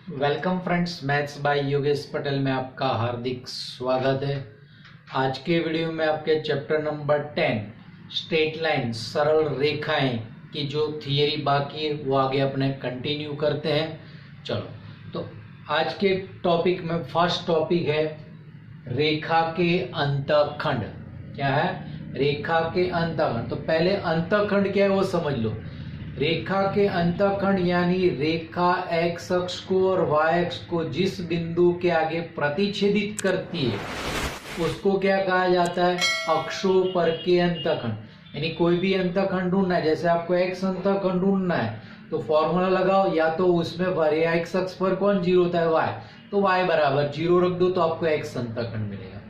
Welcome friends, maths by Yogesh Patel में आपका हार्दिक स्वागत है। आज के वीडियो में आपके चैप्टर नंबर 10 स्ट्रेट लाइन सरल रेखाएं की जो थियरी बाकी है वो आगे अपने कंटिन्यू करते हैं। चलो, तो आज के टॉपिक में फर्स्ट टॉपिक है रेखा के अंतखंड। क्या है? रेखा के अंतखंड। तो पहले अंतखंड क्या है वो समझ लो। रेखा के अंतखंड यानी रेखा एक्स अक्ष को और वाई अक्ष को जिस बिंदु के आगे प्रतिच्छेदित करती है उसको क्या कहा जाता है? अक्षों पर के अंतखंड। यानी कोई भी अंतखंड ढूंढना है, जैसे आपको एक्स अंतखंड ढूंढना है तो फॉर्मूला लगाओ, या तो उसमें एक्स अक्ष पर कौन जीरो होता है? वाई, तो वाई बराबर जीरो रख दो तो आपको एक्स अंतखंड मिलेगा।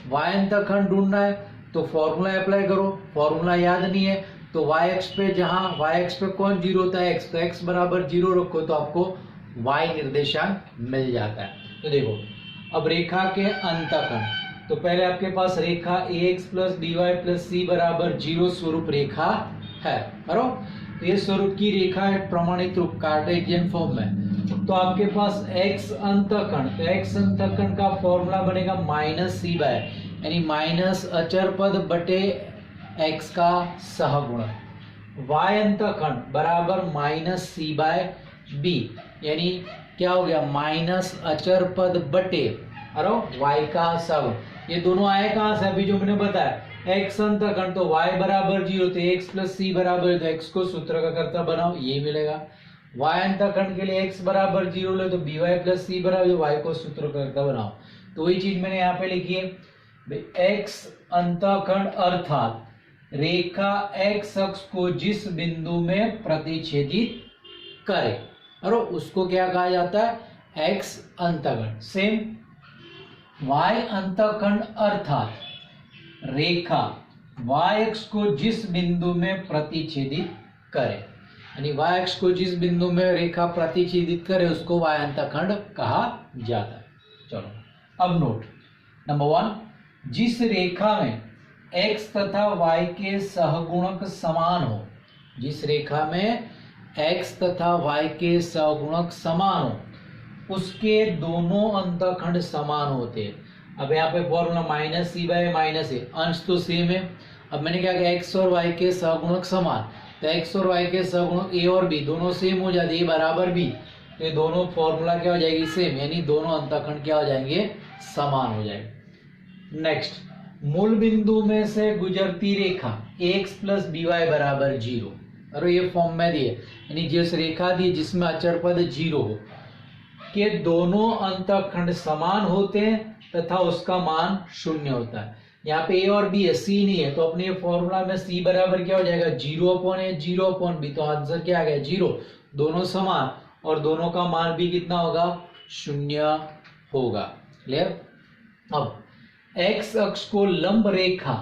वाई अंतखंड ढूंढना है तो फॉर्मूला अप्लाई करो, फॉर्मूला याद नहीं है तो वाई एक्स पे, जहां वाई एक्स पे कौन जीरो होता है? एक्स, तो एक्स बराबर जीरो रखो तो आपको वाई निर्देशांक मिल जाता है। तो देखो, अब रेखा के अंतखंड, तो पहले आपके पास रेखा A X plus B Y plus C बराबर जीरो स्वरूप रेखा है, करो। तो ये स्वरूप की रेखा है प्रमाणित रूप कार्टेशियन फॉर्म में। तो आपके पास एक्स अंतखंड, तो एक्स अंतखंड का फॉर्मूला बनेगा माइनस सी बाय, यानी माइनस अचर पद बटे एक्स का सहगुणक। वाई अंतखंड बराबर माइनस सी बाय बी, यानी क्या हो गया? माइनस अचर पद बटे वाई का सहगुणक। ये दोनों आए कहां से? अभी जो मैंने बताया एक्स अंतखंड, तो वाई बराबर जीरो, तो एक्स प्लस सी बराबर, तो एक्स को सूत्र का कर्ता बनाओ, ये मिलेगा। वाई अंतखंड के लिए एक्स बराबर जीरो ले तो बी वाई प्लस सी बराबर, वाई को सूत्र का कर्ता बनाओ। तो वही चीज मैंने यहाँ पे लिखी है, एक्स अंतखंड अर्थात रेखा एक्स अक्ष को जिस बिंदु में प्रतिच्छेदित करे और उसको क्या कहा जाता है? एक्स अंतखंड। सेम वाई अंतखंड अर्थात रेखा वाई अक्ष को जिस बिंदु में प्रतिच्छेदित करे, यानी वाई अक्ष को जिस बिंदु में रेखा प्रतिच्छेदित करे उसको वाई अंतखंड कहा जाता है। चलो, अब नोट नंबर 1, जिस रेखा में x तथा y के सहगुणक समान हो, जिस रेखा में x तथा y के सहगुणक समान हो उसके दोनों अंतखंड समान होते हैं। अब यहाँ पे formula minus C by minus A, अंश तो सेम है। अब मैंने क्या किया? x और y के सहगुणक समान, तो x और y के सहगुणक a और b दोनों सेम हो जाते हैं, a बराबर b, तो ये दोनों फॉर्मूला क्या हो जाएगी? सेम, यानी दोनों अंतखंड क्या हो जाएंगे? समान हो जाएंगे। नेक्स्ट, मूल बिंदु में से गुजरती रेखा एक्स प्लस बी वाई बराबर जीरो, और ये फॉर्म में दिए, यानी जिस रेखा दी जिसमें अचर पद जीरो हो के दोनों अंतखंड समान होते हैं तथा उसका मान शून्य होता है। यहाँ पे ए और बी है, सी नहीं है, तो अपने फॉर्मूला में सी बराबर क्या हो जाएगा? जीरो अपॉन ए, जीरो अपॉन बी, तो आंसर क्या आ गया? जीरो। दोनों समान और दोनों का मान भी कितना होगा? शून्य होगा। क्लियर? अब एक्स अक्ष को लंब रेखा,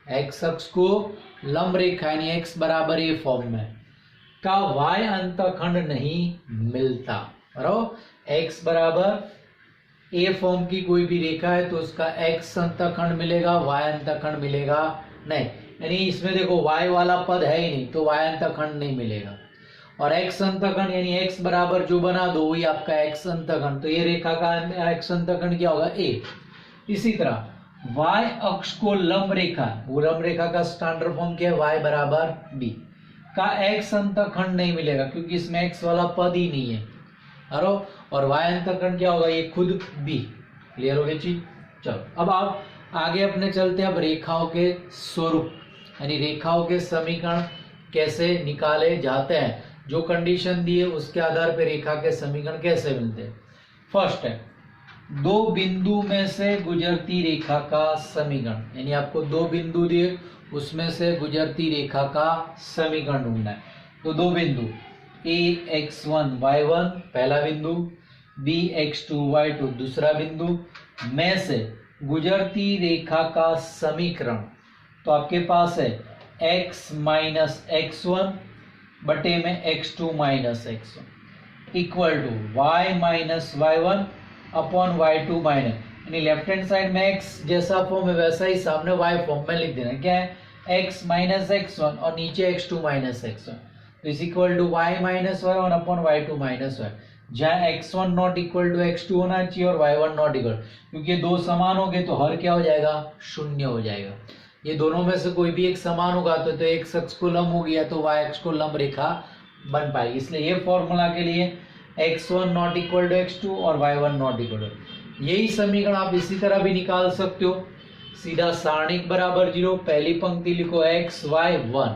एक्स अक्ष को लंब रेखा यानी एक्स बराबर ए फॉर्म में का वाई अंतखंड नहीं मिलता। एक्स बराबर ए फॉर्म की कोई भी रेखा है तो उसका एक्स अंतखंड मिलेगा, वाई अंतखंड मिलेगा नहीं। यानी इसमें देखो वाई वाला पद है ही नहीं तो वाई अंतखंड नहीं मिलेगा। और एक्स अंतखंड यानी एक्स बराबर जो बना दो वही आपका एक्स अंतखंड, तो ये रेखा का एक्स अंतखंड क्या होगा? ए। इसी तरह y अक्ष को लंब रेखा, वो लंब रेखा का स्टैंडर्ड फॉर्म क्या है? y बराबर b का x अंतखंड नहीं मिलेगा क्योंकि इसमें x वाला पद ही नहीं है। और y अंतखंड क्या होगा? ये खुद b। क्लियर हो गई चीज? चलो, अब आप आगे अपने चलते हैं। अब रेखाओं के स्वरूप यानी रेखाओं के समीकरण कैसे निकाले जाते हैं, जो कंडीशन दी है उसके आधार पर रेखा के समीकरण कैसे मिलते हैं। फर्स्ट है दो बिंदु में से गुजरती रेखा का समीकरण, यानी आपको दो बिंदु दिए उसमें से गुजरती रेखा का समीकरण ढूंढना है। तो दो बिंदु a x1 y1 पहला बिंदु, b x2 y2 दूसरा बिंदु में से गुजरती रेखा का समीकरण, तो आपके पास है x माइनस x1 बटे में x2 minus x1 equal to y minus y1 upon y2 minus, यानी लेफ्ट हैंड साइड में x जैसा फॉर्म है वैसा ही सामने y फॉर्म में लिख देना। क्या है? x माइनस x1 और नीचे x2 माइनस x1, तो is equal to y minus y1 upon y2 minus y। जहाँ x1 not equal to x2 होना चाहिए और y1 नॉट इक्वल, क्योंकि दो समान हो गए तो हर क्या हो जाएगा, शून्य हो जाएगा। ये दोनों में से कोई भी एक समान होगा तो x अक्ष को लंब होगी या तो y अक्ष को लंब रेखा बन पाएगी। इसलिए ये फॉर्मूला के लिए x1 not equal to x2 और y1 नॉट इक्वल टू, यही समीकरण आप इसी तरह भी निकाल सकते हो। सीधा सारणिक बराबर 0, पहली पंक्ति लिखो x y 1,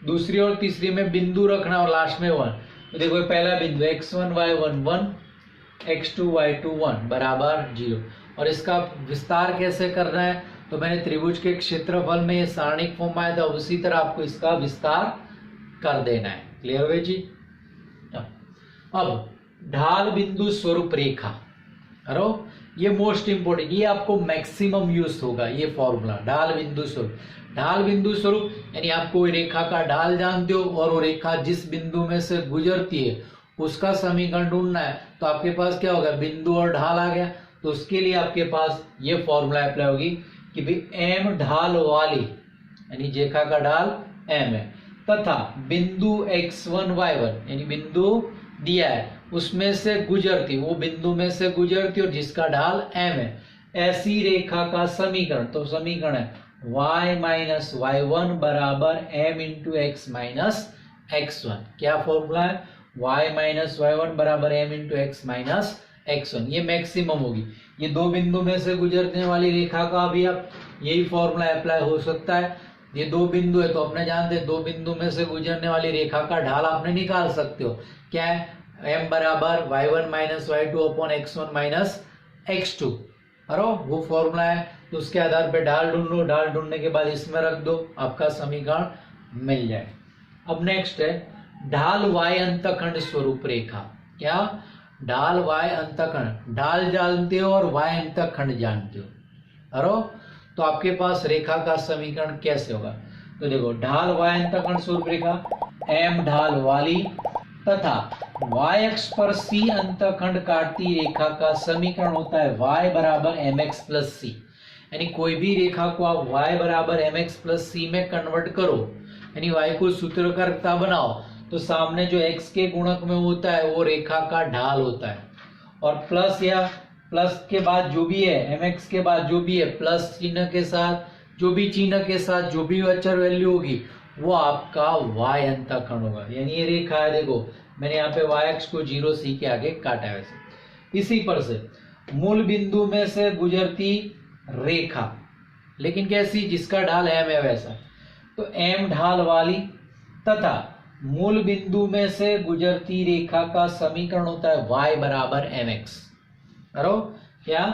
दूसरी और तीसरी में बिंदु रखना और लास्ट में 1। तो देखो पहला बिंदु x1 y1 1, x2 y2 1 बराबर 0। और इसका विस्तार कैसे करना है, तो मैंने त्रिभुज के क्षेत्रफल में ये सारणिक फॉर्म आया था, उसी तरह आपको इसका विस्तार कर देना है। क्लियर हुई जी। अब ढाल बिंदु स्वरूप रेखा, अरे ये मोस्ट इंपोर्टेंट, ये आपको मैक्सिमम यूज होगा ये फॉर्मूला, ढाल बिंदु स्वरूप। ढाल बिंदु स्वरूप यानी आप कोई रेखा का ढाल जानते हो और वो रेखा जिस बिंदु में से गुजरती है उसका समीकरण ढूंढना है, तो आपके पास क्या होगा, बिंदु और ढाल आ गया। तो उसके लिए आपके पास ये फॉर्मूला अप्लाई होगी कि भाई m ढाल वाली यानी रेखा का ढाल m है तथा बिंदु x1 y1 यानी बिंदु दिया है उसमें से गुजरती, वो बिंदु में से गुजरती और जिसका ढाल m है, ऐसी रेखा का समीकरण। तो समीकरण है y माइनस y1 बराबर m into x minus x1। क्या फॉर्मूला है, y माइनस y1 बराबर m into x minus x1। ये मैक्सिमम होगी, ये दो बिंदु में से गुजरने वाली रेखा का भी अब यही फॉर्मूला अप्लाई हो सकता है। ये दो बिंदु है तो अपने जानते हैं दो बिंदु में से गुजरने वाली रेखा का ढाल आपने निकाल सकते हो। क्या है, m बराबर y1 minus y2 upon x1 minus x2, अरे वो फॉर्मूला है। तो उसके आधार पे ढाल ढूंढ लो, ढाल ढूंढने के बाद इसमें रख दो, आपका समीकरण मिल जाए। अब नेक्स्ट है ढाल y अंतखंड स्वरूप रेखा। क्या, ढाल y अंतखंड, ढाल जानते हो और y अंतखंड जानते हो, अरे तो आपके पास रेखा का समीकरण कैसे होगा। तो देखो ढाल y अंतखंड स्वरूप रेखा m ढाल वाली तथा y अक्ष पर c अंतखंड काटती रेखा का समीकरण होता है y बराबर mx प्लस c। यानी कोई भी रेखा को आप y बराबर mx प्लस c में कन्वर्ट करो, यानी y को सूत्रकर्ता बनाओ, तो सामने जो x के गुणक में होता है वो रेखा का ढाल होता है, और प्लस या प्लस के बाद जो भी है mx के बाद जो भी है प्लस चिन्ह के साथ, जो भी चिन्ह के साथ जो भी अचर वैल्यू होगी वो आपका y अंतखंड होगा। यानी ये रेखा है, देखो मैंने यहाँ पे y अक्ष को 0 c के आगे काटा है वैसे। इसी पर से मूल बिंदु में से गुजरती रेखा, लेकिन कैसी, जिसका ढाल m है वैसा, तो m ढाल वाली तथा मूल बिंदु में से गुजरती रेखा का समीकरण होता है y बराबर mx। करो क्या,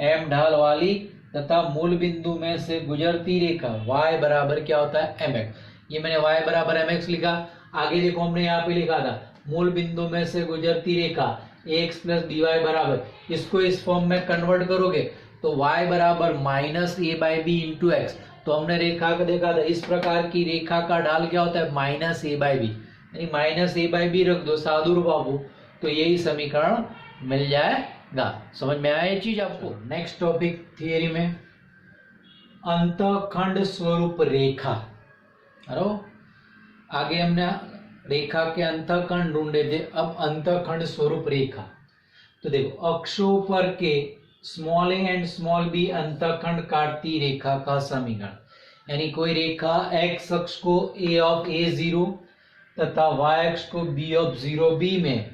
m ढाल वाली तथा मूल बिंदु में से गुजरती रेखा y बराबर क्या होता है mx। ये मैंने y बराबर mx लिखा। आगे देखो हमने यहाँ पे लिखा था मूल बिंदु में से गुजरती रेखा ax प्लस dy बराबर, इसको इस फॉर्म में कन्वर्ट करोगे तो y बराबर minus a by b into x. तो हमने रेखा का देखा था इस प्रकार की रेखा का ढाल क्या होता है, माइनस ए बाई बी, यानी माइनस ए बाई बी रख दो साधुर्भाव, तो यही समीकरण मिल जाएगा। समझ में आया ये चीज आपको। नेक्स्ट टॉपिक थियरी में अंतखंड स्वरूप रेखा। अरे आगे हमने रेखा के अंतखंड ढूंढे थे, अब अंतखंड स्वरूप रेखा। तो देखो अक्षों पर के small A and small B अंतखंड काटती रेखा का समीकरण, यानी कोई रेखा x अक्ष को a ऑफ a0 तथा y अक्ष को b ऑफ 0b में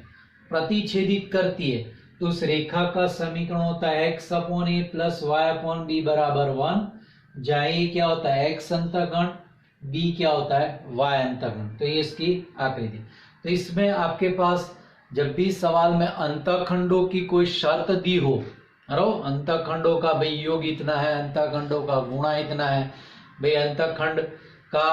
प्रतिच्छेदित करती है, तो उस रेखा का समीकरण होता है x अपॉन ए प्लस y अपॉन बी बराबर 1, जहाँ a क्या होता है x अंतखंड, b क्या होता है y अंतखंड। तो ये इसकी आकृति। तो इसमें आपके पास जब भी सवाल में अंतखंडों की कोई शर्त दी हो, अंतखंडों का भाई योग इतना है, अंतखंडों का गुणा इतना है, भाई अंतखंड का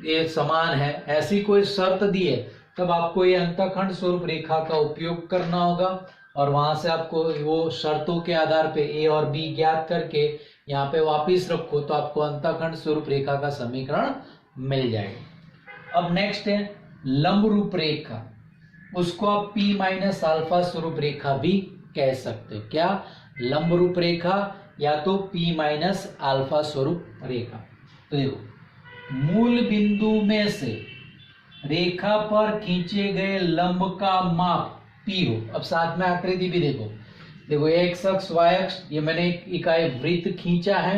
ये समान है, ऐसी कोई शर्त दी है, तब आपको ये अंतखंड स्वरूप रेखा का उपयोग करना होगा और वहां से आपको वो शर्तों के आधार पे ए और बी ज्ञात करके यहाँ पे वापिस रखो तो आपको अंतखंड स्वरूप रेखा का समीकरण मिल जाएगा। अब नेक्स्ट है लंब रूप रेखा, उसको आप p माइनस अल्फा स्वरूप रेखा भी कह सकते हो। क्या, लंब रूप रेखा या तो p माइनस अल्फा स्वरूप रेखा। तो देखो मूल बिंदु में से रेखा पर खींचे गए लंब का माप पी हो। अब साथ में आकृति भी देखो, देखो एक्स अक्ष वाई अक्ष, ये मैंने एक इकाई वृत्त खींचा है,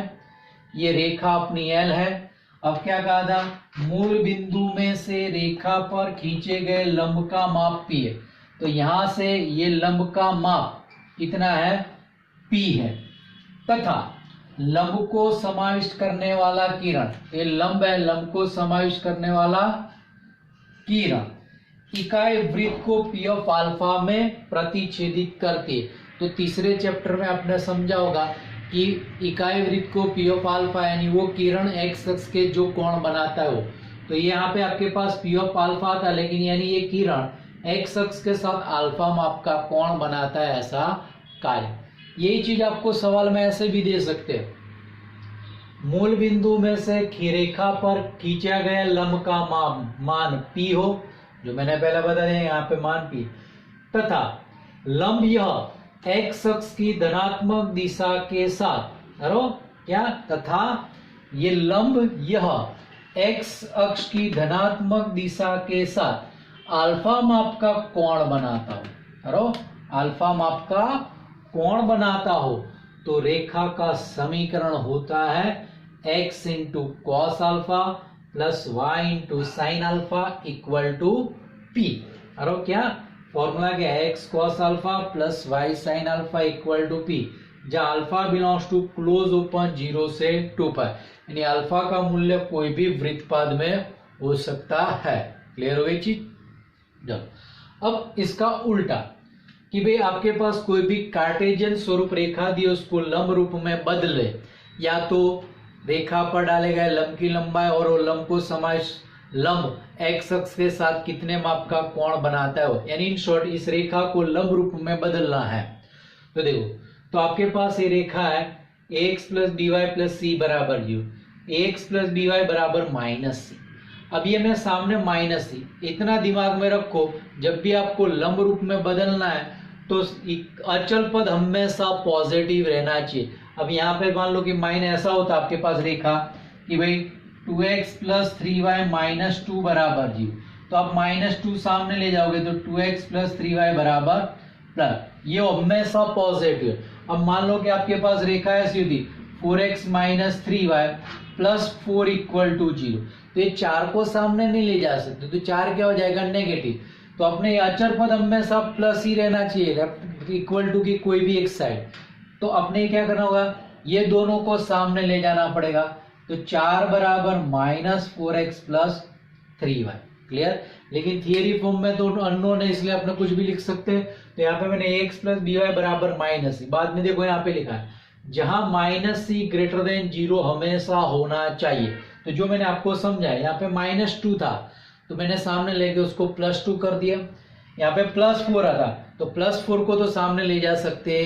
ये रेखा अपनी एल है। अब क्या कहा था, मूल बिंदु में से रेखा पर खींचे गए लंब का माप पी है। तो यहां से ये लंब का माप कितना है, पी है, तथा लंब को समाविष्ट करने वाला किरण, ये लंब है, लंब को समाविष्ट करने वाला किरण इकाई वृत्त को पी ऑफ अल्फा में प्रतिच्छेदित करती है। तो तीसरे चैप्टर में आपने समझा होगा कि इकाई वृत्त को पी ऑफ अल्फा यानी वो किरण एक्स अक्ष के जो कोण बनाता है वो, तो यहाँ पे आपके पास पी ऑफ अल्फा था, लेकिन यानी ये किरण एक्स अक्ष के साथ अल्फा माप का कोण बनाता है, ऐसा कार्य। यही चीज आपको सवाल में ऐसे भी दे सकते हैं, मूल बिंदु में से रेखा पर खींचा गया लंब का मान पी हो, जो मैंने पहले बता दिया यहाँ पे मान पी, तथा लंब यह एक्स अक्ष की धनात्मक दिशा के साथ, क्या, तथा ये लंब यह एक्स अक्ष की धनात्मक दिशा के साथ अल्फा माप का कोण बनाता हो, अल्फा माप का कोण बनाता हो, तो रेखा का समीकरण होता है x into cos alpha plus y into sine alpha equal to p। और क्या फॉर्मूला क्या है, x cos alpha plus y sine alpha equal to p, जहां alpha belongs to close open 0 से 2 पाई, यानी अल्फा का मूल्य कोई भी वृत्तपद में हो सकता है। क्लियर हो गई चीज। अब इसका उल्टा कि भाई आपके पास कोई भी कार्टेशियन स्वरूप रेखा दी, उसको लंब रूप में बदले, या तो रेखा पर डाले गए लंब की लंबाई और वो लंब को समाविष्ट लंब एक्स अक्ष के साथ कितने माप का कोण बनाता है वो, यानी इन शॉर्ट इस रेखा को लंब रूप में बदलना है। तो देखो, तो आपके पास ये रेखा है ax plus B Y plus C बराबर यू, ax प्लस बी वाई बराबर माइनस सी। अब ये मैं सामने माइनस सी, इतना दिमाग में रखो, जब भी आपको लंब रूप में बदलना है तो अचल पद हमेशा पॉजिटिव रहना चाहिए। अब यहाँ पे मान लो कि माइन ऐसा होता आपके पास रेखा कि भाई 2x प्लस 3y माइनस 2 बराबर 0, तो आप माइनस 2 सामने ले जाओगे तो 2x प्लस 3y बराबर प्लस, ये हमेशा पॉजिटिव। अब मान लो कि आपके पास रेखा ऐसी होती 4x minus 3y plus 4 equal to 0, तो ये 4 को सामने नहीं ले जा सकते, तो 4 क्या हो जाएगा, नेगेटिव। तो अपने अचर पद हमेशा प्लस ही रहना चाहिए, इक्वल टू की कोई भी एक साइड। तो अपने क्या करना होगा, ये दोनों को सामने ले जाना पड़ेगा, तो 4 बराबर minus 4x plus 3y। Clear. लेकिन थियरी फॉर्म में तो अननोन है, इसलिए अपने कुछ भी लिख सकते हैं। तो यहाँ पे मैंने ax प्लस बी वाई बराबर माइनस सी, बाद में देखो यहाँ पे लिखा है जहां माइनस सी ग्रेटर देन 0 हमेशा होना चाहिए। तो जो मैंने आपको समझाया, यहाँ पे -2 था तो मैंने सामने लेके उसको +2 कर दिया, यहाँ पे +4 था तो +4 को तो सामने ले जा सकते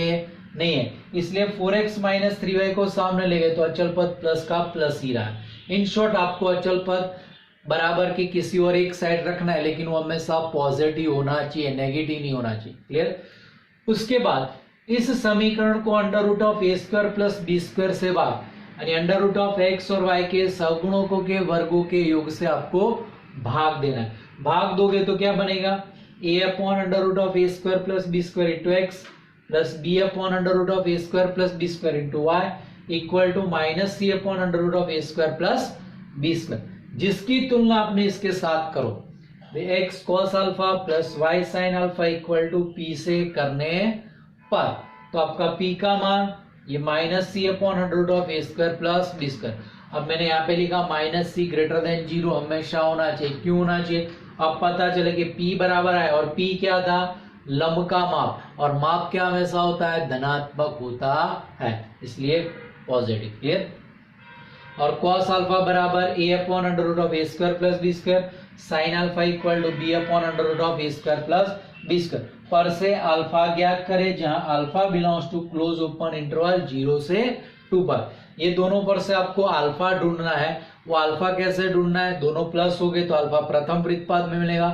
नहीं है, इसलिए 4x माइनस 3y को सामने ले गए तो अचल पद प्लस का प्लस ही रहा। इन शॉर्ट आपको अचल पद बराबर की किसी और एक साइड रखना है, लेकिन वो हमेशा पॉजिटिव होना चाहिए, नेगेटिव नहीं होना चाहिए। क्लियर। उसके बाद इस समीकरण को under root of a square plus b square से भाग, यानी अंडर रूट ऑफ एक्स और वाई के सगुणकों के वर्गों के योग से आपको भाग देना है। भाग दोगे तो क्या बनेगा, a upon under root of a square plus b square into x plus b upon under root of a square plus b square into y equal to minus c upon under root of a square plus b square, जिसकी तुलना आपने इसके साथ करो x cos alpha plus y sine alpha equal to p से करने पर, तो आपका p का मान ये minus c upon under root of a square plus b square. अब मैंने यहाँ पे लिखा माइनस सी ग्रेटर देन 0 हमेशा होना चाहिए। क्यों होना चाहिए, अब पता चले कि p बराबर है, और p क्या था, लंब का माप, और माप क्या हमेशा होता है, धनात्मक होता है, इसलिए पॉजिटिव। क्लियर। और cos अल्फा बराबर a upon under root of a square plus b square, sine alpha equal to b upon under root of a square plus b square. पर से अल्फा ज्ञात करें जहां alpha belongs to close open interval 0 से 2 पर। ये दोनों पर से आपको अल्फा ढूंढना है। वो अल्फा कैसे ढूंढना है, दोनों प्लस हो गए तो अल्फा प्रथम वृत्तपाद में मिलेगा,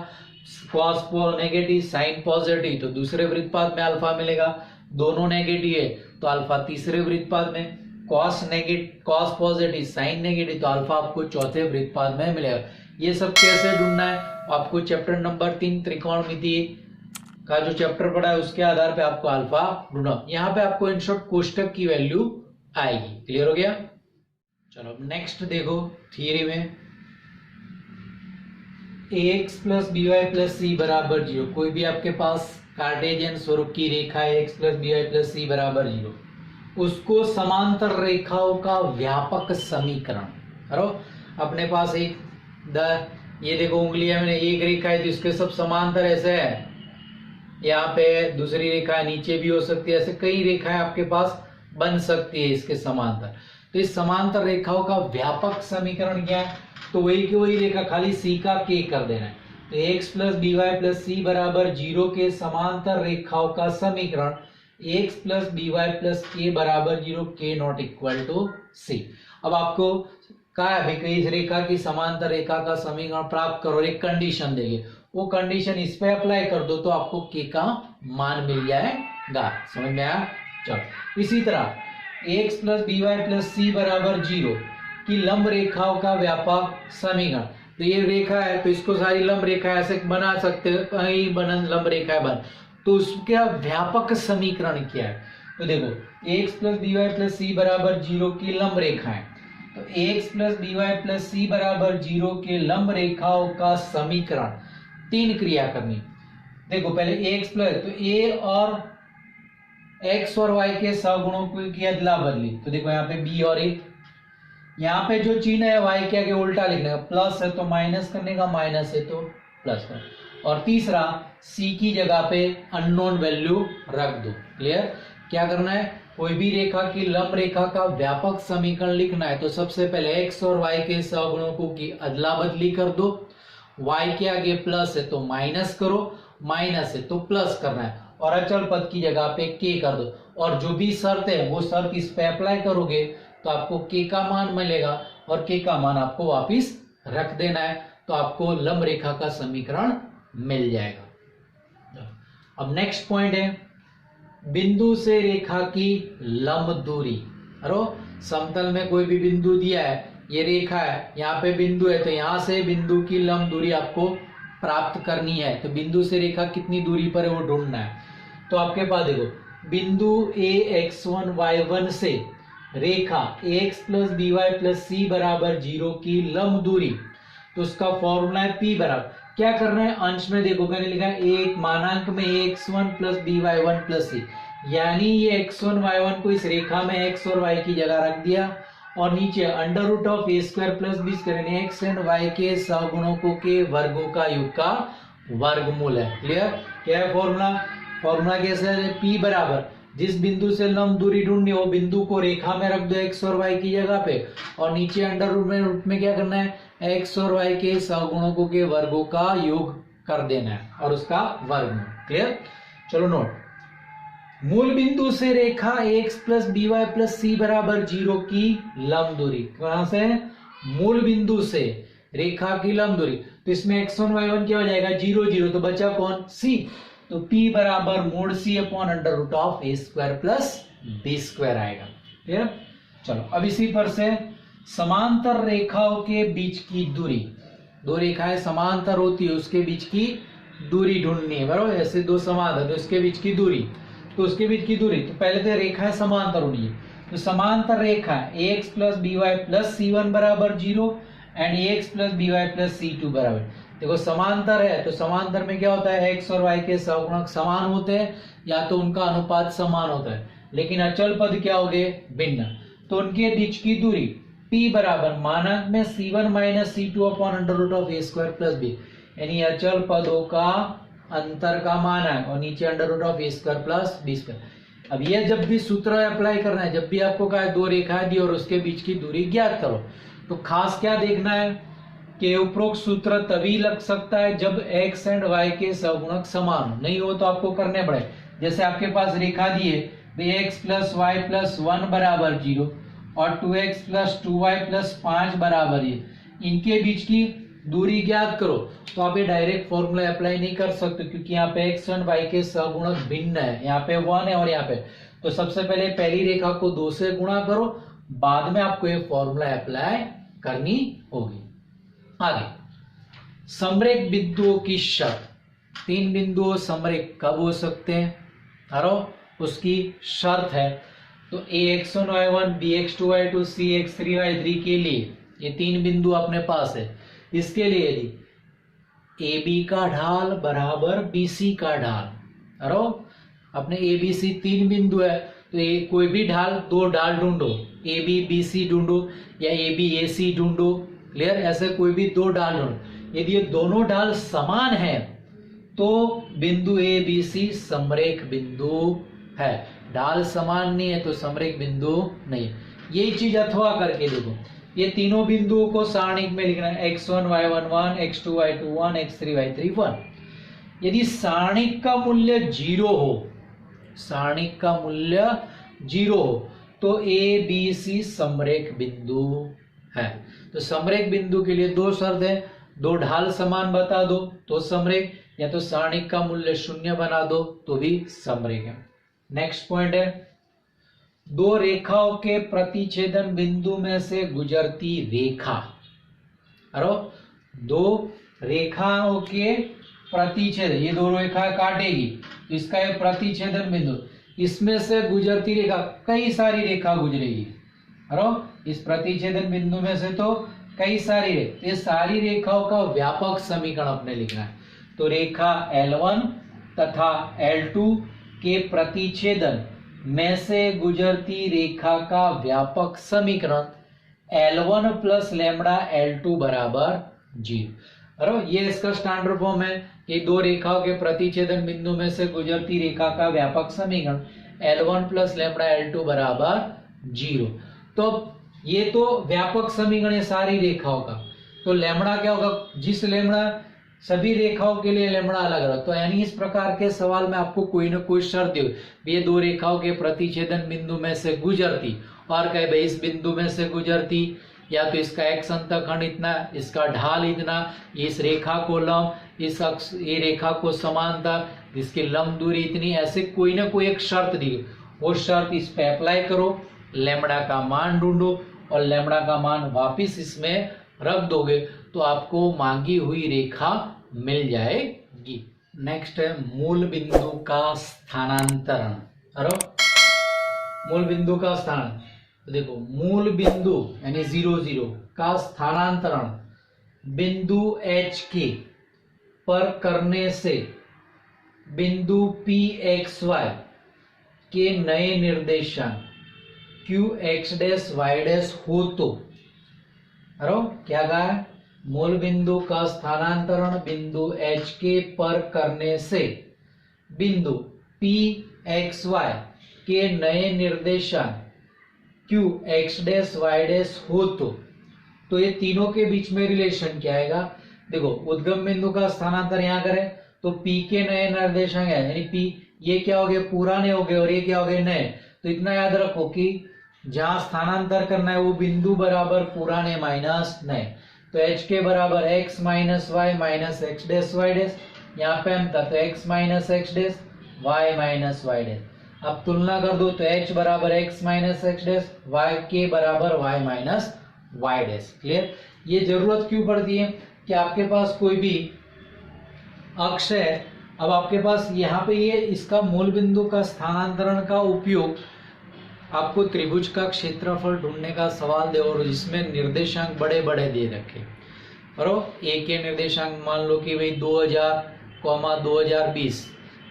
कॉस नेगेटिव साइन पॉजिटिव तो दूसरे वृत्तपाद में अल्फा मिलेगा, दोनों नेगेटिव है तो अल्फा तीसरे वृत्तपाद में, cos negative cos positive sine negative तो अल्फा आपको चौथे वृत्तपाद में मिलेगा। ये सब कैसे ढूंढना है आपको चैप्टर नंबर 3 त्रिकोणमिति का जो चैप्टर पढ़ा है उसके आधार पे आपको अल्फा ढूंढना। यहाँ पे आपको इन शॉर्ट कोष्टक की वैल्यू आएगी। क्लियर हो गया? चलो अब नेक्स्ट देखो थियरी में, ax plus B Y plus C बराबर 0। कोई भी आपके पास कार्टेशियन स्वरूप की रेखा है x plus B Y plus C बराबर 0, उसको समांतर रेखाओं का व्यापक समीकरण करो। अपने पास ये देखो उंगलियां मैंने, एक रेखा है तो इसके सब समांतर ऐसे है, यहाँ पे दूसरी रेखा नीचे भी हो सकती है, ऐसे कई रेखाएं आपके पास बन सकती है इसके समांतर। तो इस समांतर रेखाओं का व्यापक समीकरण क्या है? तो वही की वही रेखा, खाली सी का के कर देना है। तो X plus B Y plus C बराबर 0 के समांतर रेखाओं का समीकरण X plus B Y plus के बराबर 0, के नॉट इक्वल टू सी। अब आपको कहा है भाई इस रेखा की समांतर रेखा का समीकरण प्राप्त करो, एक कंडीशन देंगे, वो कंडीशन इस पे अप्लाई कर दो तो आपको के का मान मिल जाएगा। समझ में आया? चलो इसी तरह X plus B Y plus C बराबर 0 की लंब रेखाओं का व्यापक समीकरण। तो ये रेखा है तो इसको सारी लंब रेखा ऐसे बना सकते हो, कहीं बन लंब रेखा बन, तो उसका व्यापक समीकरण क्या है? तो देखो X plus B Y plus C बराबर 0 की लंब रेखा है, तो X plus B Y plus C बराबर 0 के लंब रेखाओं का समीकरण, तीन क्रिया करनी। देखो पहले एक्स प्लस, तो ए और एक्स और वाई के सहगुणों की अदला बदली। तो देखो यहाँ पे बी और ए, यहाँ पे जो चिन्ह है वाई के आगे उल्टा लिखने का, प्लस है तो माइनस करने का, माइनस है तो प्लस का। और तीसरा सी की जगह पे अननोन वैल्यू रख दो। क्लियर? क्या करना है? कोई भी रेखा की लंब रेखा का व्यापक समीकरण लिखना है तो सबसे पहले एक्स और वाई के सहगुणों की अदला बदली कर दो। वाई के आगे प्लस है तो माइनस करो, माइनस है तो प्लस करना है, और अचल पद की जगह पे के कर दो। और जो भी शर्त है वो शर्त इस पे अप्लाई करोगे तो आपको के का मान मिलेगा, और के का मान आपको वापिस रख देना है, तो आपको लंब रेखा का समीकरण मिल जाएगा। अब नेक्स्ट पॉइंट है बिंदु से रेखा की लंब दूरी। अरे समतल में कोई भी बिंदु दिया है, ये रेखा है, यहाँ पे बिंदु है, तो यहाँ से बिंदु की लंब दूरी आपको प्राप्त करनी है। तो बिंदु से रेखा कितनी दूरी पर है वो ढूंढना है। तो आपके पास देखो बिंदु ए x1 y1 से रेखा x plus B Y plus C बराबर 0 की लंब दूरी, तो उसका फॉर्मूला है p बराबर, क्या करना है अंश में देखो मैंने लिखा है एक मानांक में x1 plus B Y one plus C, यानी ये x1 y1 को इस रेखा में x और y की जगह रख दिया, और नीचे under root of a square plus b square यानी एक्स एंड वाई के सहगुणों के वर्गों का योग का वर्गमूल है। क्लियर? क्या है फॉर्मूला? फॉर्मूला कैसे है? p बराबर जिस बिंदु से लंब दूरी ढूंढनी हो बिंदु को रेखा में रख दो एक्स और वाई की जगह पे, और नीचे अंडर रूट में क्या करना है? एक्स और वाई के सहगुणकों के वर्गों का योग कर देना है और उसका वर्गमूल। क्लियर? चलो नोट, मूल बिंदु से रेखा x plus B Y plus C बराबर 0 की लंब दूरी, कहां से? मूल बिंदु से रेखा की लंब दूरी, तो इसमें x1 y1 क्या हो जाएगा? 0 0, तो बचा कौन? c। तो p बराबर mod c upon under root of a square plus b square आएगा। क्लियर? चलो अब इसी पर से समांतर रेखाओं के बीच की दूरी, दो रेखाएं समांतर होती है उसके बीच की दूरी ढूंढनी है, बराबर? ऐसे दो समांतर, तो उसके बीच की दूरी, तो उसके बीच की दूरी, तो पहले तो रेखाएं समांतर होनी है। तो समांतर रेखा X plus B Y plus C one बराबर 0 and X plus B Y plus C two बराबर, देखो समांतर है तो समांतर में क्या होता है? एक्स और वाई के सहगुणक समान होते हैं या तो उनका अनुपात समान होता है, लेकिन अचल पद क्या हो गए? भिन्न। तो उनके बीच की दूरी p बराबर मानांक में c1 minus c2 upon under root of a square plus b, यानी अचल पदों का अंतर का मानांक और नीचे under root of a square plus b square. अब ये जब भी सूत्र अप्लाई करना है, जब भी आपको कहा दो रेखाएं दी और उसके बीच की दूरी ज्ञात करो, तो खास क्या देखना है कि उपरोक्त सूत्र तभी लग सकता है जब x एंड y के सहगुणक समान हो, नहीं हो तो आपको करने पड़े। जैसे आपके पास रेखा दी है x प्लस वाई प्लस 1 बराबर 0 और 2x प्लस 2y प्लस 5 बराबर ये, इनके बीच की दूरी ज्ञात करो, तो आप ये डायरेक्ट फॉर्मूला अप्लाई नहीं कर सकते क्योंकि यहाँ पे x एंड y के सहगुणक भिन्न है, यहाँ पे 1 है और यहाँ पे, तो सबसे पहले पहली रेखा को 2 से गुणा करो, बाद में आपको ये फॉर्मूला अप्लाई करनी होगी। आगे समरेख बिंदुओं की शर्त, तीन बिंदु समरेख कब हो सकते हैं? अरो उसकी शर्त है। तो ax1 y1 bx2 y2 cx3 y3 के लिए ये तीन बिंदु अपने पास है। इसके लिए यदि AB का ढाल बराबर BC का ढाल, अरो अपने ABC तीन बिंदु है तो ये कोई भी ढाल, दो ढाल ढूंढो, AB BC ढूंढो या AB AC ढूंढो, क्लियर, ऐसे कोई भी दो ढाल ढूंढो। यदि ये दोनों ढाल समान है तो बिंदु ABC समरेख बिंदु है। ढाल समान नहीं है तो समरेख बिंदु नहीं। यही चीज अथवा करके देखो, ये तीनों बिंदुओं को सारणिक में लिखना है, x1 y1 1, x2 y2 1, x3 y3 1। यदि सारणिक का मूल्य 0 हो, सारणिक का मूल्य 0 हो तो ABC समरेख बिंदु है। तो समरेख बिंदु के लिए दो शर्त है, दो ढाल समान बता दो तो समरेख, या तो सारणिक का मूल्य 0 बना दो तो भी समरेख है। नेक्स्ट पॉइंट है, दो रेखाओं के प्रतिच्छेदन बिंदु में से गुजरती रेखा। अरे दो रेखाओं के प्रतिच्छेद, ये दो रेखा काटेगी तो इसका ये प्रतिच्छेदन बिंदु, इसमें से गुजरती रेखा, कई सारी रेखा गुजरेगी। अरे इस प्रतिच्छेदन बिंदु में से तो कई सारी, ये सारी रेखाओं का व्यापक समीकरण अपने लिखना है। तो रेखा L1 तथा L2 के प्रतिच्छेदन में से गुजरती रेखा का व्यापक समीकरण L1 प्लस लैम्बडा L2 बराबर 0। अरे ये इसका स्टैंडर्ड फॉर्म है कि दो रेखाओं के प्रतिच्छेदन बिंदु में से गुजरती रेखा का व्यापक समीकरण L1 प्लस लैम्बडा L2 बराबर 0। तो ये तो व्यापक समीकरण है सारी रेखाओं का। तो लैम्बडा क्या होगा, जिस लैम्बडा, सभी रेखाओं के लिए लैम्बडा अलग अलग। तो यानी इस प्रकार के सवाल में आपको कोई ना कोई शर्त दी, ये दो रेखाओं के प्रतिच्छेदन बिंदु में से गुजरती, और कहे भाई इस बिंदु में से गुजरती, या तो इसका x अंतःखंड इतना, इसका ढाल इतना, इस रेखा को लंब, इस अक्ष, ये रेखा को समांतर, इसकी लंब दूरी इतनी, ऐसे कोई ना कोई एक शर्त दी। वो शर्त इस पे अप्लाई करो, लैम्बडा का मान ढूंढो और लैम्बडा का मान वापिस इसमें रख दोगे तो आपको मांगी हुई रेखा मिल जाएगी। नेक्स्ट है मूल बिंदु का स्थानांतरण। अरे मूल बिंदु का स्थान, तो देखो मूल बिंदु यानी 0 0 का स्थानांतरण बिंदु H के पर करने से बिंदु PXY के नए निर्देशांक QX' Y' हो तो, अरे क्या कहा है, मूल बिंदु का स्थानांतरण बिंदु H के पर करने से बिंदु PXY के नए निर्देशांक QX' Y' हो तो ये तीनों के बीच में रिलेशन क्या आएगा, देखो उद्गम बिंदु का स्थानांतर यहाँ करें तो P के नए निर्देशांक है, यानी P ये क्या हो गए, पुराने हो गए, और ये क्या हो गए, नए। तो इतना याद रखो कि जहां स्थानांतर करना है वो बिंदु बराबर पुराने माइनस नए। तो H के बराबर x minus y minus x dash y dash, यहाँ पे हम था तो x minus x dash y minus y dash. अब तुलना कर दो तो h बराबर x minus x dash, y के बराबर y minus y dash. Clear. ये जरूरत क्यों पड़ती है कि आपके पास कोई भी अक्ष है, अब आपके पास यहाँ पे ये इसका मूल बिंदु का स्थानांतरण का उपयोग आपको त्रिभुज का क्षेत्रफल ढूंढने का सवाल दे और जिसमें निर्देशांक बड़े बड़े दे रखे, और ए के निर्देशांक मान लो कि भाई 2000,2020,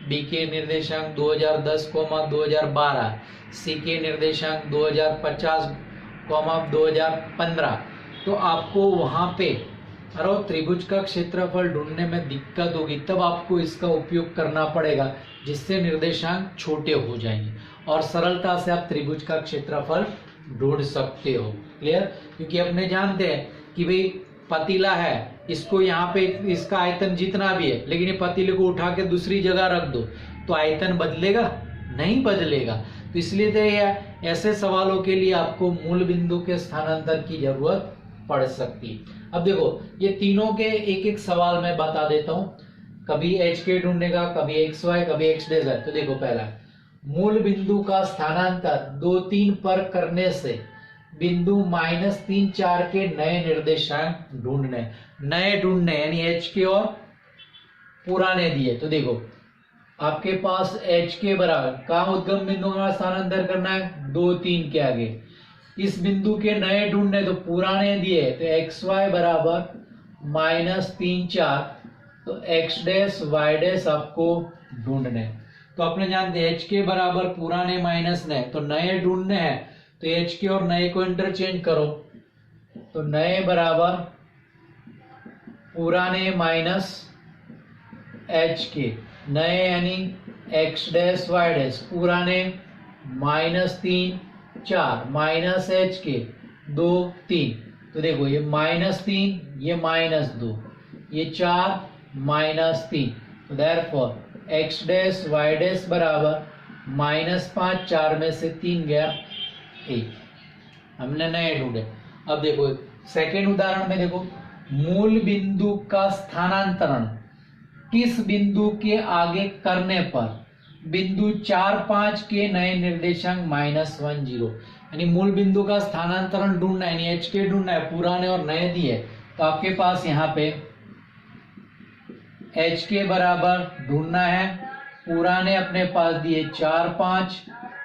बी के निर्देशांक 2010,2012, सी के निर्देशांक 2050,2015। तो आपको वहां पे और त्रिभुज का क्षेत्रफल ढूंढने में दिक्कत होगी, तब आपको इसका उपयोग करना पड़ेगा जिससे निर्देशांक छोटे हो जाएंगे और सरलता से आप त्रिभुज का क्षेत्रफल ढूंढ सकते हो। क्लियर। क्योंकि अपने जानते हैं कि भाई पतीला है, इसको यहाँ पे इसका आयतन जितना भी है, लेकिन ये पतीले को उठा के दूसरी जगह रख दो तो आयतन बदलेगा नहीं, बदलेगा। तो इसलिए तो ऐसे सवालों के लिए आपको मूल बिंदु के स्थानांतर की जरूरत पड़ सकती है। अब देखो ये तीनों के एक एक सवाल मैं बता देता हूँ, कभी एच के ढूंढने का, कभी एक्स वाई, कभी एक्स डैश है। तो देखो पहला मूल बिंदु का स्थानांतर 2 3 पर करने से बिंदु -3 4 के नए निर्देशांक ढूंढने, नए ढूंढने यानी एच के और पुराने दिए। तो देखो आपके पास h के बराबर कहाँ उद्गम बिंदु का स्थानांतर करना है, 2 3 के आगे। इस बिंदु के नए ढूंढने, तो पुराने दिए तो xy बराबर -3 4, तो x डैश y डैश आपको ढूंढने। तो अपने जानते हैं h के बराबर पुराने माइनस नए, तो नए ढूंढने हैं, तो h के और नए को इंटरचेंज करो, तो नए बराबर पुराने माइनस h के, नए यानी x डैश y डैश, पुराने -3 4 माइनस h के 2 3। तो देखो ये -3 ये -2 ये 4 -3, तो therefore x dash y dash बराबर -5, 4 में से 3 गया 1। हमने नए ढूंढे। अब देखो सेकेंड उदाहरण में देखो, मूल बिंदु का स्थानांतरण किस बिंदु के आगे करने पर बिंदु 4 5 के नए निर्देशांक -1 0, यानी मूल बिंदु का स्थानांतरण ढूंढना है, यानी h के ढूंढना है, पुराने और नए दिए। तो आपके पास यहाँ पे h के बराबर ढूंढना है, पुराने अपने पास दिए 4 5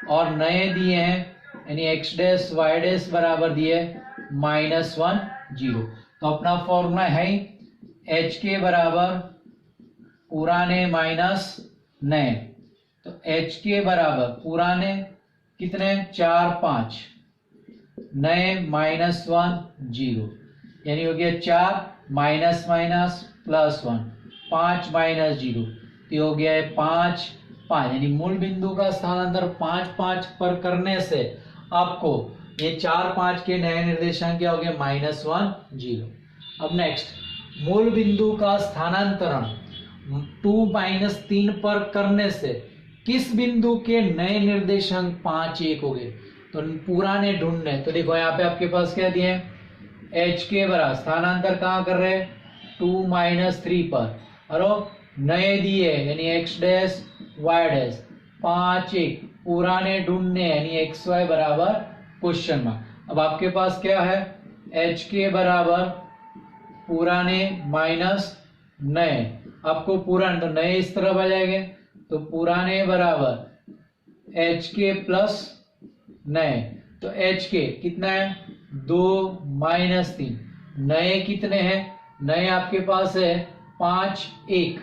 और नए दिए हैं यानी x डैश y डैश बराबर दिए -1 0। तो अपना फॉर्मूला है h के बराबर पुराने माइनस नए, तो h के बराबर पुराने कितने 4 5 नए -1 0, यानी हो गया 4 माइनस माइनस +1 5 -0, तो हो गया है 5 5, यानी मूल बिंदु का स्थानांतर 5 5 पर करने से आपको ये 4 5 के नए निर्देशांक क्या हो गए -1 0। अब नेक्स्ट, मूल बिंदु का स्थानांतरण 2 -3 पर करने से किस बिंदु के नए निर्देशांक 5 1 हो गए, तो पुराने ढूंढने। तो देखो यहाँ पे आपके पास क्या दिए, h के बराबर स्थानांतर कहाँ कर रहे हैं 2 -3 पर, और नए दिए यानी x डैश y डैश 5 1, पुराने ढूंढने यानी xy बराबर क्वेश्चन मार्क। अब आपके पास क्या है, h के बराबर पुराने माइनस नए, आपको पुराने तो नए इस तरफ आ जाएंगे, तो पुराने बराबर h के प्लस नए, तो h के कितना है 2 -3, नए कितने हैं, नए आपके पास है 5 1,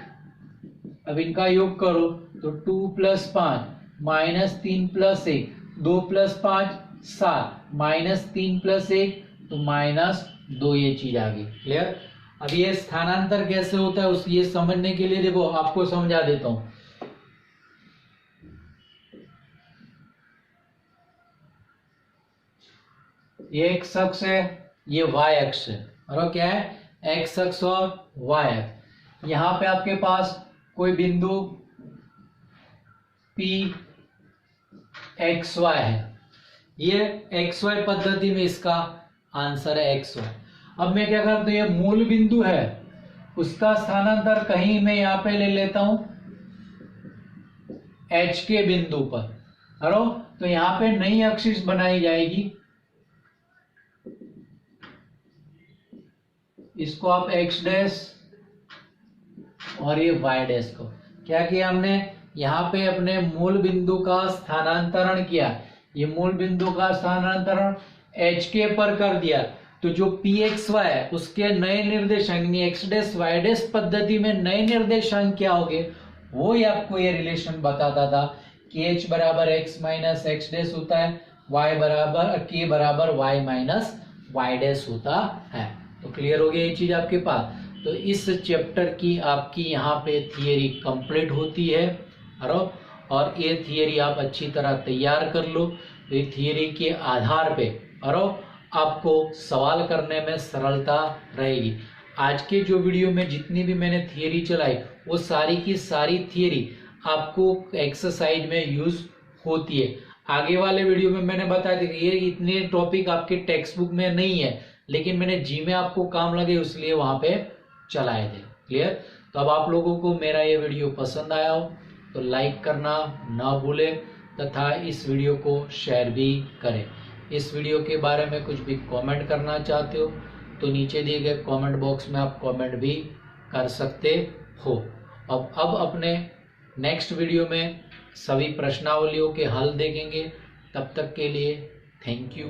अब इनका योग करो तो 2 + 5 -3 + 1 2 + 5 7 -3 + 1 तो -2, ये चीज आ गई। क्लियर। अब ये स्थानांतर कैसे होता है उस ये समझने के लिए देखो आपको समझा देता हूं। ये x अक्ष है, ये y अक्ष है, और क्या है x अक्ष और y अक्ष। यहां पे आपके पास कोई बिंदु P XY है, ये XY पद्धति में इसका आंसर है XY। अब मैं क्या करता हूं, ये मूल बिंदु है, उसका स्थानांतर कहीं मैं यहां पे ले लेता हूं H के बिंदु पर, करो तो यहां पे नई अक्षिस बनाई जाएगी, इसको आप x डैश और ये y डैश को क्या किया हमने, यहाँ पे अपने मूल बिंदु का स्थानांतरण किया, ये मूल बिंदु का स्थानांतरण h के पर कर दिया, तो जो pxy है उसके नए निर्देशांक x डैश y डैश पद्धति में नए निर्देशांक क्या होंगे, वो ही आपको ये रिलेशन बताता था कि h बराबर x माइनस एक्स डैश होता है, y बराबर k बराबर y माइनस वाई डैश होता है। तो क्लियर हो गया ये चीज आपके पास। तो इस चैप्टर की आपकी यहाँ पे थियरी कंप्लीट होती है, और ये थियरी आप अच्छी तरह तैयार कर लो, तो ये थियरी के आधार पे आपको सवाल करने में सरलता रहेगी। आज के जो वीडियो में जितनी भी मैंने थियरी चलाई वो सारी की सारी थियरी आपको एक्सरसाइज में यूज होती है। आगे वाले वीडियो में मैंने बताया था कि ये इतने टॉपिक आपके टेक्स्ट बुक में नहीं है, लेकिन मैंने जी में आपको काम लगे इसलिए वहां पे चलाए थे। क्लियर। तो अब आप लोगों को मेरा ये वीडियो पसंद आया हो तो लाइक करना ना भूलें, तथा इस वीडियो को शेयर भी करें। इस वीडियो के बारे में कुछ भी कमेंट करना चाहते हो तो नीचे दिए गए कमेंट बॉक्स में आप कमेंट भी कर सकते हो। अब अपने नेक्स्ट वीडियो में सभी प्रश्नावलियों के हल देखेंगे। तब तक के लिए थैंक यू।